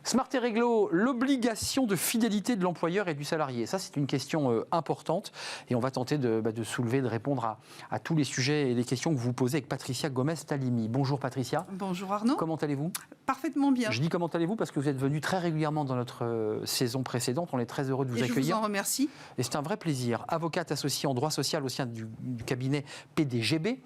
Smart et Réglo, l'obligation de fidélité de l'employeur et du salarié. Ça, c'est une question importante et on va tenter de soulever, de répondre à tous les sujets et les questions que vous posez avec Patricia Gomez-Talimi. Bonjour Patricia. Bonjour Arnaud. Comment allez-vous? Parfaitement bien. Je dis comment allez-vous parce que vous êtes venu très régulièrement dans notre saison précédente. On est très heureux de vous accueillir. Je vous en remercie. Et c'est un vrai plaisir. Avocate associée en droit social au sein du cabinet PDGB.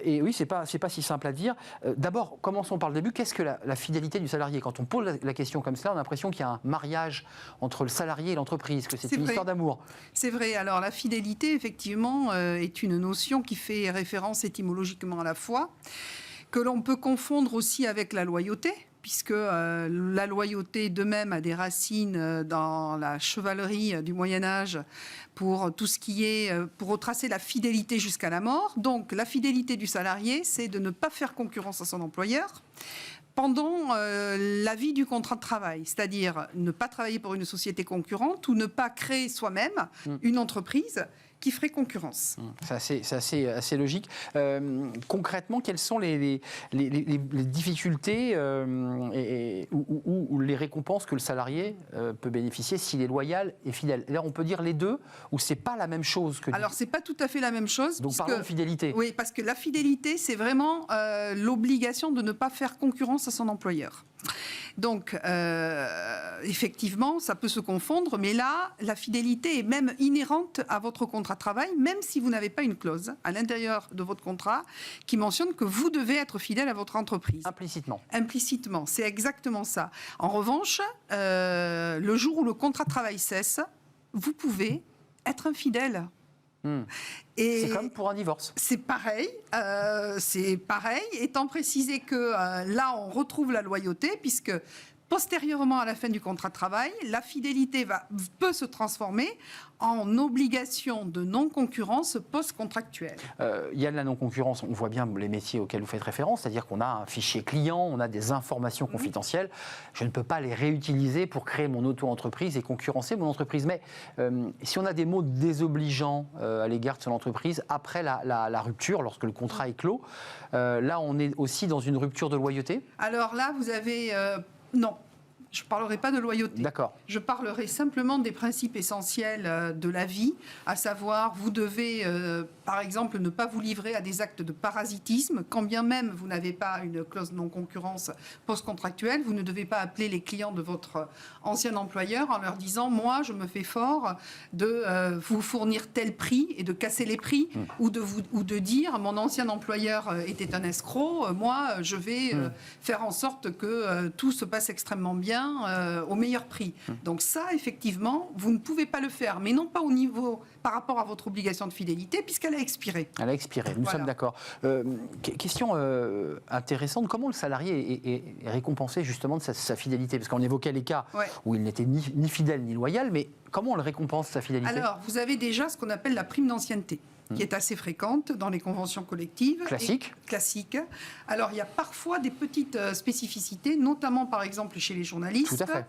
Et oui, c'est pas si simple à dire. D'abord, commençons par le début. Qu'est-ce que la fidélité du salarié? Quand on pose la question comme ça, on a l'impression qu'il y a un mariage entre le salarié et l'entreprise, que c'est une histoire d'amour. C'est vrai. Alors la fidélité, effectivement, est une notion qui fait référence étymologiquement à la foi, que l'on peut confondre aussi avec la loyauté, puisque la loyauté de même a des racines dans la chevalerie du Moyen-Âge pour tout ce qui est, pour retracer la fidélité jusqu'à la mort. Donc la fidélité du salarié, c'est de ne pas faire concurrence à son employeur pendant la vie du contrat de travail, c'est-à-dire ne pas travailler pour une société concurrente ou ne pas créer soi-même une entreprise qui ferait concurrence. C'est assez logique. Concrètement, quelles sont les difficultés ou les récompenses que le salarié peut bénéficier s'il est loyal et fidèle? Là, on peut dire les deux, ou c'est pas la même chose que... Alors, c'est pas tout à fait la même chose. Donc, parlons de fidélité. Oui, parce que la fidélité, c'est vraiment l'obligation de ne pas faire concurrence à son employeur. Donc, effectivement, ça peut se confondre, mais là, la fidélité est même inhérente à votre contrat de travail, même si vous n'avez pas une clause à l'intérieur de votre contrat qui mentionne que vous devez être fidèle à votre entreprise. Implicitement. Implicitement, c'est exactement ça. En revanche, le jour où le contrat de travail cesse, vous pouvez être infidèle. Et c'est comme pour un divorce. C'est pareil, étant précisé que là, on retrouve la loyauté, puisque postérieurement à la fin du contrat de travail, la fidélité peut se transformer en obligation de non-concurrence post-contractuelle. Il y a de la non-concurrence, on voit bien les métiers auxquels vous faites référence, c'est-à-dire qu'on a un fichier client, on a des informations confidentielles, je ne peux pas les réutiliser pour créer mon auto-entreprise et concurrencer mon entreprise. Mais si on a des mots désobligeants à l'égard de son entreprise, après la rupture, lorsque le contrat est clos, là on est aussi dans une rupture de loyauté? Alors là, vous avez... non. Je ne parlerai pas de loyauté. D'accord. Je parlerai simplement des principes essentiels de la vie, à savoir, vous devez, par exemple, ne pas vous livrer à des actes de parasitisme, quand bien même vous n'avez pas une clause de non-concurrence post-contractuelle, vous ne devez pas appeler les clients de votre ancien employeur en leur disant « moi, je me fais fort de vous fournir tel prix et de casser les prix ou de dire « mon ancien employeur était un escroc, moi, je vais faire en sorte que tout se passe extrêmement bien au meilleur prix. » Donc ça, effectivement, vous ne pouvez pas le faire, mais non pas au niveau par rapport à votre obligation de fidélité, puisqu'elle a expiré. Elle a expiré, nous sommes d'accord. Question intéressante, comment le salarié est récompensé justement de sa fidélité? Parce qu'on évoquait les cas où il n'était ni fidèle ni loyal, mais comment on le récompense, sa fidélité? Alors, vous avez déjà ce qu'on appelle la prime d'ancienneté, qui est assez fréquente dans les conventions collectives. Classique. Alors, il y a parfois des petites spécificités, notamment, par exemple, chez les journalistes. Tout à fait.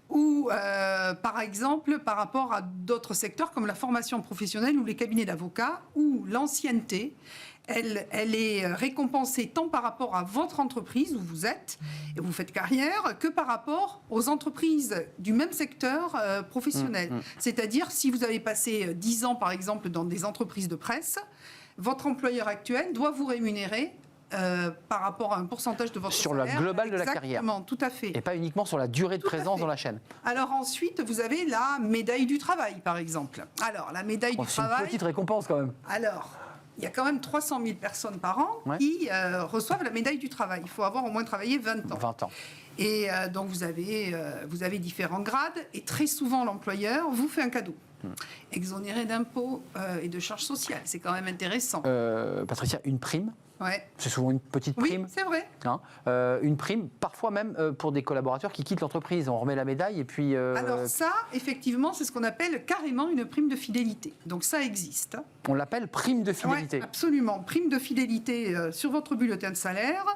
Ou, par exemple, par rapport à d'autres secteurs, comme la formation professionnelle ou les cabinets d'avocats, où l'ancienneté, elle est récompensée tant par rapport à votre entreprise où vous êtes et vous faites carrière, que par rapport aux entreprises du même secteur professionnel. C'est-à-dire, si vous avez passé 10 ans, par exemple, dans des entreprises de presse, votre employeur actuel doit vous rémunérer par rapport à un pourcentage de votre sur salaire. Sur la globale de la carrière. Exactement, tout à fait. Et pas uniquement sur la durée de présence dans la chaîne. Alors ensuite, vous avez la médaille du travail, par exemple. Alors, la médaille du travail... C'est une petite récompense quand même. Alors, il y a quand même 300 000 personnes par an qui reçoivent la médaille du travail. Il faut avoir au moins travaillé 20 ans. 20 ans. Et donc, vous avez différents grades. Et très souvent, l'employeur vous fait un cadeau. Exonéré d'impôts et de charges sociales. C'est quand même intéressant. Patricia, une prime? Ouais. C'est souvent une petite prime. Oui, c'est vrai. Hein, une prime, parfois même pour des collaborateurs qui quittent l'entreprise. On remet la médaille et puis... Alors ça, effectivement, c'est ce qu'on appelle carrément une prime de fidélité. Donc ça existe. On l'appelle prime de fidélité. Oui, absolument. Prime de fidélité sur votre bulletin de salaire.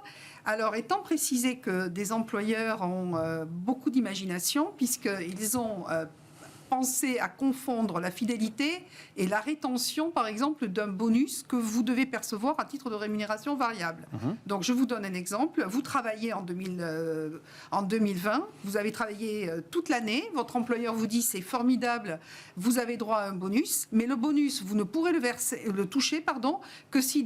Alors, étant précisé que des employeurs ont beaucoup d'imagination, puisqu'ils ont... penser à confondre la fidélité et la rétention, par exemple, d'un bonus que vous devez percevoir à titre de rémunération variable. Donc, je vous donne un exemple. Vous travaillez en 2020, vous avez travaillé toute l'année, votre employeur vous dit c'est formidable, vous avez droit à un bonus, mais le bonus, vous ne pourrez le toucher que si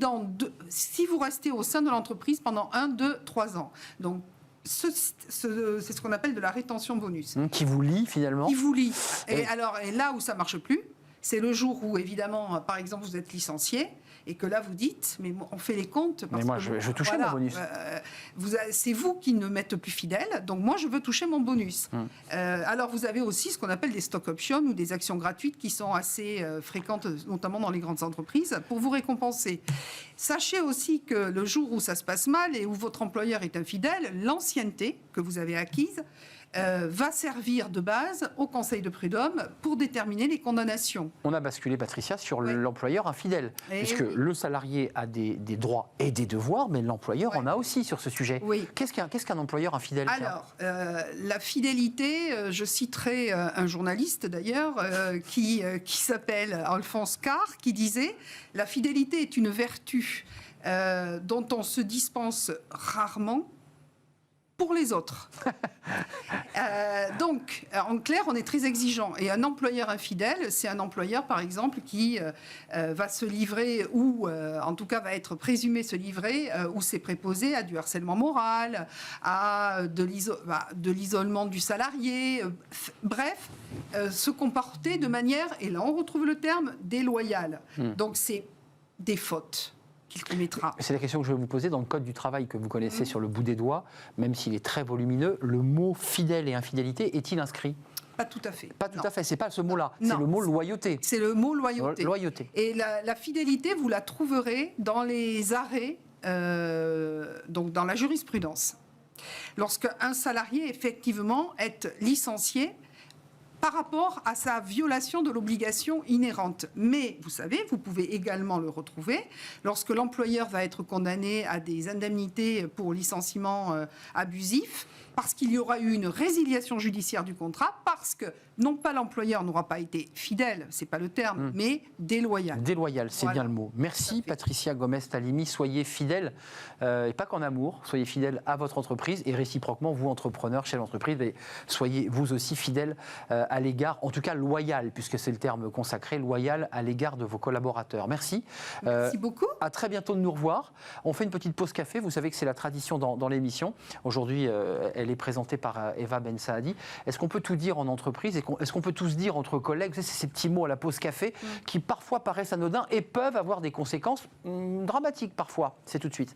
vous restez au sein de l'entreprise pendant 1, 2, 3 ans. Donc, c'est ce qu'on appelle de la rétention bonus. Qui vous lie finalement. Qui vous lie. Et là où ça ne marche plus, c'est le jour où, évidemment, par exemple, vous êtes licencié et que là, vous dites, mais on fait les comptes. Parce mais moi, que je touchais mon bonus. C'est vous qui ne m'êtes plus fidèle, donc moi, je veux toucher mon bonus. Alors, vous avez aussi ce qu'on appelle des stock options ou des actions gratuites qui sont assez fréquentes, notamment dans les grandes entreprises, pour vous récompenser. Sachez aussi que le jour où ça se passe mal et où votre employeur est infidèle, l'ancienneté que vous avez acquise va servir de base au Conseil de prud'homme pour déterminer les condamnations. On a basculé, Patricia, sur l'employeur infidèle, puisque le salarié a des droits et des devoirs, mais l'employeur en a aussi sur ce sujet. Oui. Qu'est-ce qu'un employeur infidèle? Alors, la fidélité, je citerai un journaliste d'ailleurs qui s'appelle Alphonse Karr, qui disait « La fidélité est une vertu dont on se dispense rarement pour les autres. » Donc, en clair, on est très exigeant. Et un employeur infidèle, c'est un employeur, par exemple, qui va se livrer ou, en tout cas, va être présumé se livrer ou c'est préposé à du harcèlement moral, à de l'isolement du salarié. Bref, se comporter de manière, et là on retrouve le terme, déloyale. Donc, c'est des fautes qu'il commettra. C'est la question que je vais vous poser. Dans le Code du travail que vous connaissez sur le bout des doigts, même s'il est très volumineux, le mot fidèle et infidélité est-il inscrit? Pas tout à fait. Pas tout à fait, c'est pas ce mot-là, c'est Non. le mot loyauté. C'est le mot loyauté. Loyauté. Et la fidélité, vous la trouverez dans les arrêts, donc dans la jurisprudence. Lorsqu'un salarié, effectivement, est licencié par rapport à sa violation de l'obligation inhérente. Mais, vous savez, vous pouvez également le retrouver lorsque l'employeur va être condamné à des indemnités pour licenciement abusif, parce qu'il y aura eu une résiliation judiciaire du contrat, parce que, non pas l'employeur n'aura pas été fidèle, c'est pas le terme, mais déloyal. Déloyal, c'est bien le mot. Merci Patricia Gomez-Talimi, soyez fidèle, et pas qu'en amour, soyez fidèle à votre entreprise, et réciproquement, vous, entrepreneurs chez l'entreprise, soyez vous aussi fidèle à l'égard, en tout cas loyal, puisque c'est le terme consacré, loyal à l'égard de vos collaborateurs. Merci. Merci beaucoup. À très bientôt de nous revoir. On fait une petite pause café, vous savez que c'est la tradition dans l'émission. Aujourd'hui, elle est présentée par Eva Ben Saadi. Est-ce qu'on peut tout dire en entreprise? Est-ce qu'on peut tous dire entre collègues? C'est ces petits mots à la pause café qui parfois paraissent anodins et peuvent avoir des conséquences dramatiques parfois. C'est tout de suite.